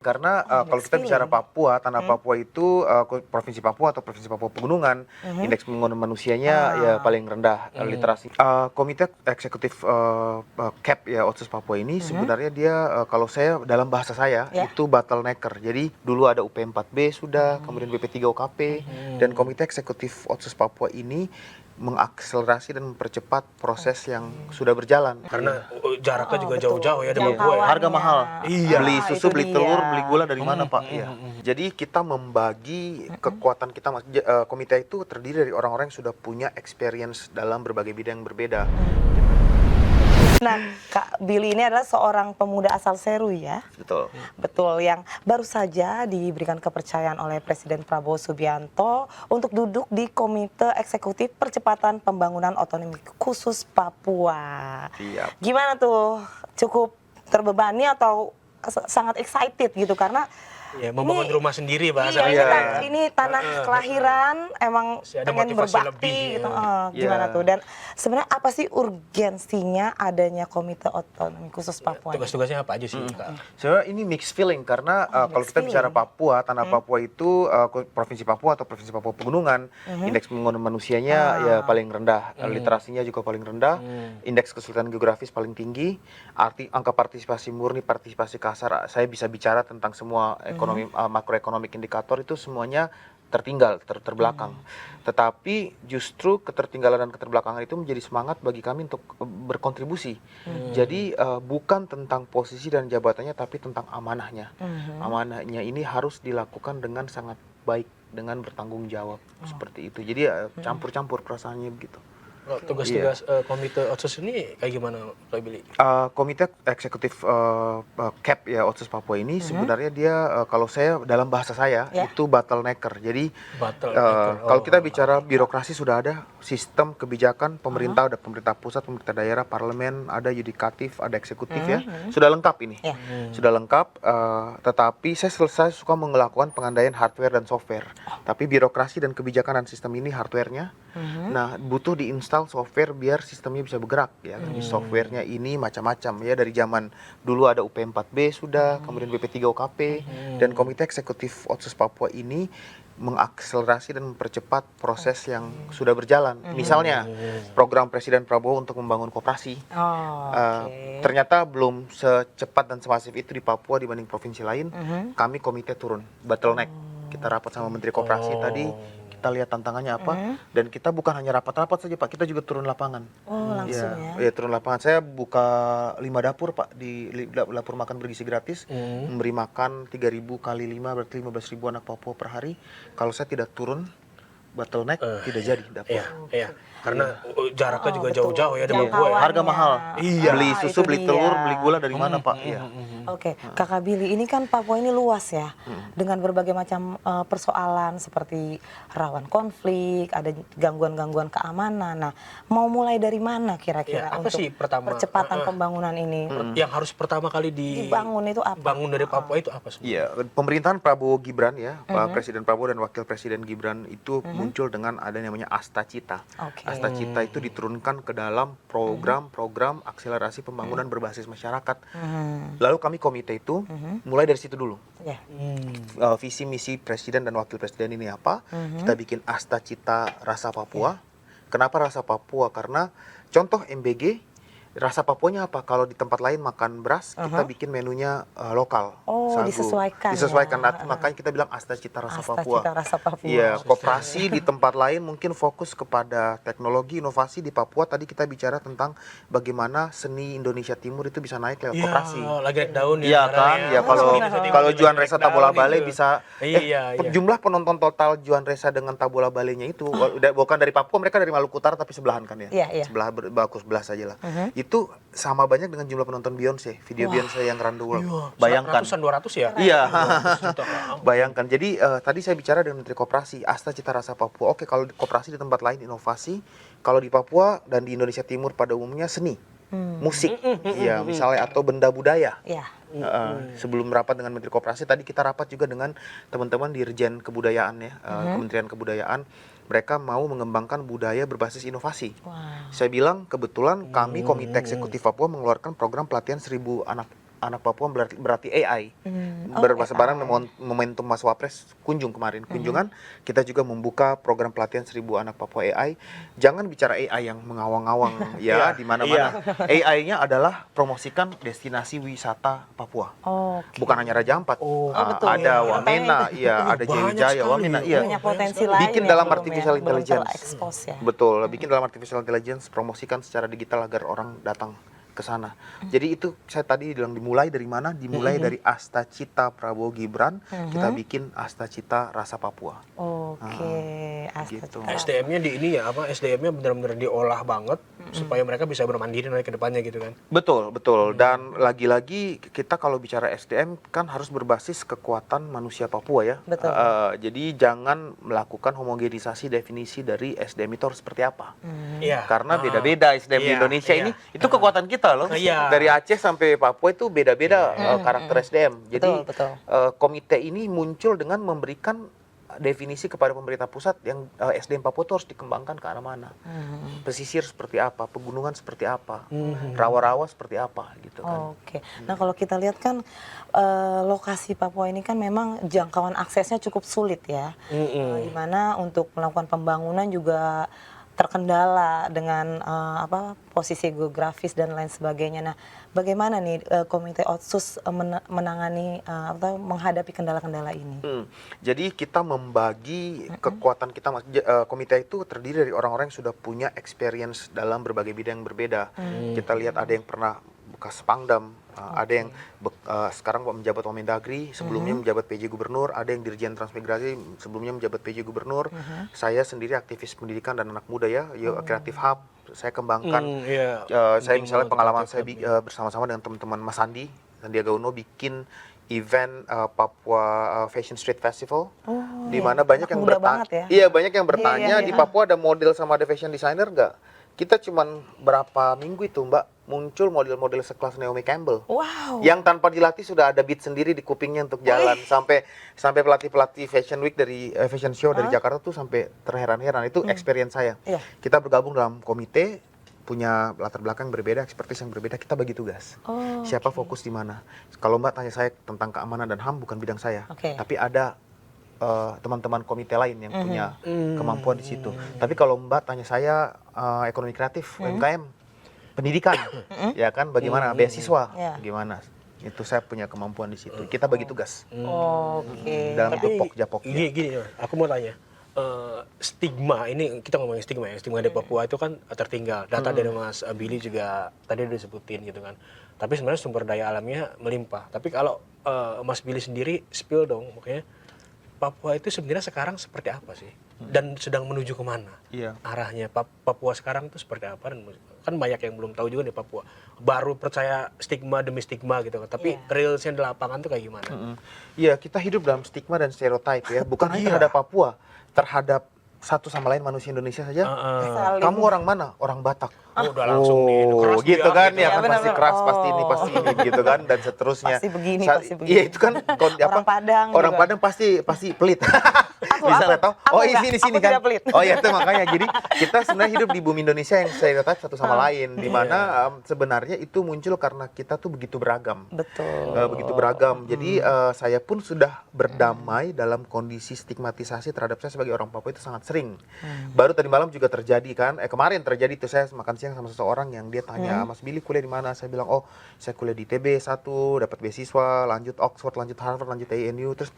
Karena kalau kita bicara Papua, tanah Papua itu provinsi Papua atau provinsi Papua Pegunungan, indeks pembangunan manusianya ya paling rendah literasi. Komite Eksekutif CAP ya Otsus Papua ini sebenarnya dia kalau saya dalam bahasa saya itu bottlenecker. Jadi dulu ada UP4B sudah, kemudian BP3OKP dan Komite Eksekutif Otsus Papua ini mengakselerasi dan mempercepat proses yang sudah berjalan. Karena jaraknya juga jauh-jauh ya Iya, harga mahal. Iya. Beli susu, beli telur, beli gula dari mana, Pak? Hmm. Iya. Jadi kita membagi kekuatan kita. Komite itu terdiri dari orang-orang yang sudah punya experience dalam berbagai bidang yang berbeda. Nah, Kak Billy ini adalah seorang pemuda asal Seru ya. Betul. Betul, yang baru saja diberikan kepercayaan oleh Presiden Prabowo Subianto untuk duduk di Komite Eksekutif Percepatan Pembangunan Otonomi Khusus Papua. Siap. Gimana tuh? Cukup terbebani atau sangat excited gitu karena Ya, membangun rumah sendiri Iya, bahasa. ini tanah kelahiran, emang ada pengen motivasi berbakti lebih, gitu. ya. Gimana tuh? Dan sebenarnya apa sih urgensinya adanya Komite Otonomi Khusus Papua? Tugas-tugasnya apa aja sih, Kak? Sebenarnya ini mixed feeling karena kalau kita bicara Papua, tanah Papua itu provinsi Papua atau provinsi Papua Pegunungan, indeks pembangunan manusianya ya paling rendah, literasinya juga paling rendah, indeks kesulitan geografis paling tinggi, angka partisipasi murni, partisipasi kasar, saya bisa bicara tentang semua ekonomi makroekonomik indikator itu semuanya tertinggal, terbelakang. Tetapi justru ketertinggalan dan keterbelakangan itu menjadi semangat bagi kami untuk berkontribusi. Jadi bukan tentang posisi dan jabatannya, tapi tentang amanahnya. Amanahnya ini harus dilakukan dengan sangat baik, dengan bertanggung jawab seperti itu. Jadi campur-campur perasaannya begitu. Tugas-tugas Komite Otsus ini kayak gimana, Pak Billy? Komite Eksekutif CAP ya Otsus Papua ini sebenarnya dia kalau saya dalam bahasa saya itu bottlenecker. Jadi kalau kita bicara birokrasi sudah ada, sistem kebijakan pemerintah, ada pemerintah pusat, pemerintah daerah, parlemen, ada yudikatif, ada eksekutif ya. Sudah lengkap ini. Sudah lengkap, tetapi saya suka melakukan pengandaian hardware dan software. Tapi birokrasi dan kebijakan dan sistem ini hardware-nya. Nah, butuh diinstal software biar sistemnya bisa bergerak ya. Softwarenya ini macam-macam ya, dari zaman dulu ada UP4B sudah, kemudian BP3OKP dan Komite Eksekutif Otsus Papua ini mengakselerasi dan mempercepat proses yang sudah berjalan. Misalnya program Presiden Prabowo untuk membangun koperasi. Ternyata belum secepat dan semasif itu di Papua dibanding provinsi lain. Kami komite turun, bottleneck. Kita rapat sama Menteri Koperasi tadi. Kita lihat tantangannya apa, dan kita bukan hanya rapat-rapat saja Pak, kita juga turun lapangan. Langsung ya turun lapangan. Saya buka 5 dapur Pak, di dapur makan bergizi gratis, memberi makan 3.000 kali 5 berarti 15.000 anak Papua per hari. Kalau saya tidak turun, bottleneck tidak jadi dapur. Iya. Karena jaraknya juga jauh-jauh ya, harga mahal. Iya. Beli susu, beli telur, beli gula dari mana Pak? Iya. Oke, Kakak Billy, ini kan Papua ini luas ya, dengan berbagai macam persoalan seperti rawan konflik, ada gangguan-gangguan keamanan. Nah, mau mulai dari mana kira-kira apa untuk sih percepatan pembangunan ini? Yang harus pertama kali Dibangun itu apa? Bangun dari Papua itu apa sebenarnya? Iya, pemerintahan Prabowo Gibran ya, Presiden Prabowo dan Wakil Presiden Gibran itu muncul dengan ada namanya Asta Cita. Asta Cita itu diturunkan ke dalam program-program akselerasi pembangunan berbasis masyarakat. Lalu kami komite itu mulai dari situ dulu. Visi misi Presiden dan Wakil Presiden ini apa? Kita bikin Asta Cita Rasa Papua. Kenapa Rasa Papua? Karena contoh MBG, rasa Papuanya apa? Kalau di tempat lain makan beras, kita bikin menunya lokal. Sagu. Disesuaikan. Makanya kita bilang Asta Cita Rasa Papua. Iya, koperasi di tempat lain mungkin fokus kepada teknologi, inovasi. Di Papua tadi kita bicara tentang bagaimana seni Indonesia Timur itu bisa naik lewat koperasi. Lagi naik daun ya. Iya kan? Ya kalau Juan Resa Tabola Bale bisa jumlah penonton total Juan Resa dengan Tabola Balenya itu bukan dari Papua, mereka dari Maluku Utara tapi sebelahan kan ya. Sebelah bagus sebelah saja lah. Itu sama banyak dengan jumlah penonton Beyonce, video Beyonce yang Run the World. Bayangkan. 200 ya? Iya. Bayangkan. Jadi tadi saya bicara dengan Menteri Koperasi, Asta Cita Rasa Papua. Oke, kalau di koperasi di tempat lain inovasi, kalau di Papua dan di Indonesia Timur pada umumnya seni, musik, ya misalnya atau benda budaya. Sebelum rapat dengan Menteri Koperasi tadi kita rapat juga dengan teman-teman Dirjen Kebudayaan ya, Kementerian Kebudayaan. Mereka mau mengembangkan budaya berbasis inovasi. Saya bilang kebetulan kami Komite Eksekutif Papua mengeluarkan program pelatihan 1.000 anak anak Papua berarti AI. Berbarengan momentum Mas Wapres kunjungan, kita juga membuka program pelatihan 1.000 anak Papua AI. Jangan bicara AI yang mengawang-awang ya di mana-mana. AI-nya adalah promosikan destinasi wisata Papua. Bukan hanya Raja Ampat. Betul, ada Wamena, ada Jaya Wamena, Banyak potensi lain bikin yang dalam belum artificial intelligence. terekspos ya. Betul, bikin dalam artificial intelligence, promosikan secara digital agar orang datang ke sana. Jadi itu saya tadi bilang dimulai dari mana? Dimulai dari Asta Cita Prabowo Gibran, kita bikin Asta Cita Rasa Papua. Gitu. SDM-nya di ini ya, SDM-nya benar-benar diolah banget supaya mereka bisa bermandiri nanti ke depannya gitu kan. Betul. Dan lagi-lagi kita kalau bicara SDM kan harus berbasis kekuatan manusia Papua ya. Betul. Jadi jangan melakukan homogenisasi definisi dari SDM itu harus seperti apa. Karena beda-beda SDM di Indonesia ini, itu kekuatan kita loh. Dari Aceh sampai Papua itu beda-beda karakter SDM. Jadi komite ini muncul dengan memberikan definisi kepada pemerintah pusat yang SDM Papua itu harus dikembangkan ke arah mana. Pesisir seperti apa, pegunungan seperti apa, rawa-rawa seperti apa gitu kan. Nah kalau kita lihat kan lokasi Papua ini kan memang jangkauan aksesnya cukup sulit ya. Di mana untuk melakukan pembangunan juga terkendala dengan posisi geografis dan lain sebagainya. Nah, bagaimana nih Komite Otsus menangani atau menghadapi kendala-kendala ini? Jadi kita membagi kekuatan kita. Komite itu terdiri dari orang-orang yang sudah punya experience dalam berbagai bidang yang berbeda. Kita lihat ada yang pernah bekas Pangdam, ada yang sekarang menjabat Wamendagri, sebelumnya menjabat PJ Gubernur, ada yang Dirjen Transmigrasi, sebelumnya menjabat PJ Gubernur. Saya sendiri aktivis pendidikan dan anak muda ya, Creative Hub, saya kembangkan. Saya misalnya pengalaman saya bersama-sama dengan teman-teman Mas Sandiaga Uno bikin event Papua Fashion Street Festival, di mana banyak yang bertanya, banyak yang bertanya di Papua ada model sama ada fashion designer nggak? Kita cuman berapa minggu itu Mbak muncul model-model sekelas Naomi Campbell, yang tanpa dilatih sudah ada beat sendiri di kupingnya untuk jalan. Sampai pelatih Fashion Week dari Fashion Show dari Jakarta tuh sampai terheran-heran. Itu experience saya. Kita bergabung dalam komite, punya latar belakang berbeda, expertise yang berbeda, kita bagi tugas. Siapa fokus di mana? Kalau Mbak tanya saya tentang keamanan dan HAM, bukan bidang saya, tapi ada teman-teman komite lain yang punya kemampuan di situ. Tapi kalau Mbak tanya saya ekonomi kreatif, UMKM, pendidikan, ya kan, bagaimana beasiswa, gimana? Itu saya punya kemampuan di situ. Kita bagi tugas. Dalam bentuk pokja-pokja. Gini, aku mau tanya. Stigma ini, kita ngomongin stigma ya, stigma di Papua itu kan tertinggal. Data dari Mas Billy juga tadi udah disebutin gitu kan. Tapi sebenarnya sumber daya alamnya melimpah. Tapi kalau Mas Billy sendiri spill dong, makanya Papua itu sebenarnya sekarang seperti apa sih? Dan sedang menuju kemana? Arahnya Papua sekarang itu seperti apa? Dan kan banyak yang belum tahu juga nih Papua. Baru percaya stigma demi stigma gitu kan. Tapi realsnya di lapangan tuh kayak gimana? Iya, kita hidup dalam stigma dan stereotype ya. Bukan hanya terhadap Papua, terhadap satu sama lain manusia Indonesia saja. Kamu orang mana? Orang Batak. Udah langsung nih, keras gitu dia, kan, gitu. ya kan pasti keras, pasti ini gitu kan, dan seterusnya. Pasti begini, pasti begini. Iya itu kan Orang Padang orang juga. Padang pasti pelit. Misalnya tahu, sini kan. Tidak pelit. Oh iya itu makanya. Jadi kita sebenarnya hidup di bumi Indonesia yang stereotip satu sama lain, di mana sebenarnya itu muncul karena kita tuh begitu beragam. Betul. Begitu beragam. Jadi saya pun sudah berdamai dalam kondisi stigmatisasi terhadap saya sebagai orang Papua itu sangat sering. Baru tadi malam juga terjadi kan. Kemarin terjadi itu saya makan siang sama seseorang yang dia tanya, Mas Billy kuliah di mana? Saya bilang, oh saya kuliah di ITB 1, dapat beasiswa, lanjut Oxford, lanjut Harvard, lanjut ANU. Terus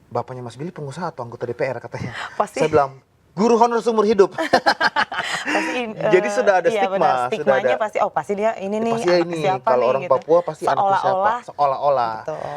bapaknya Mas Billy pengusaha atau anggota DPR katanya. Pasti. Saya bilang, guru honor seumur hidup. Jadi sudah ada stigma. Stigmanya sudah ada, pasti dia ini nih pasti anak ini. siapa Kalau nih orang gitu. Papua pasti anak siapa. Seolah-olah. Betul.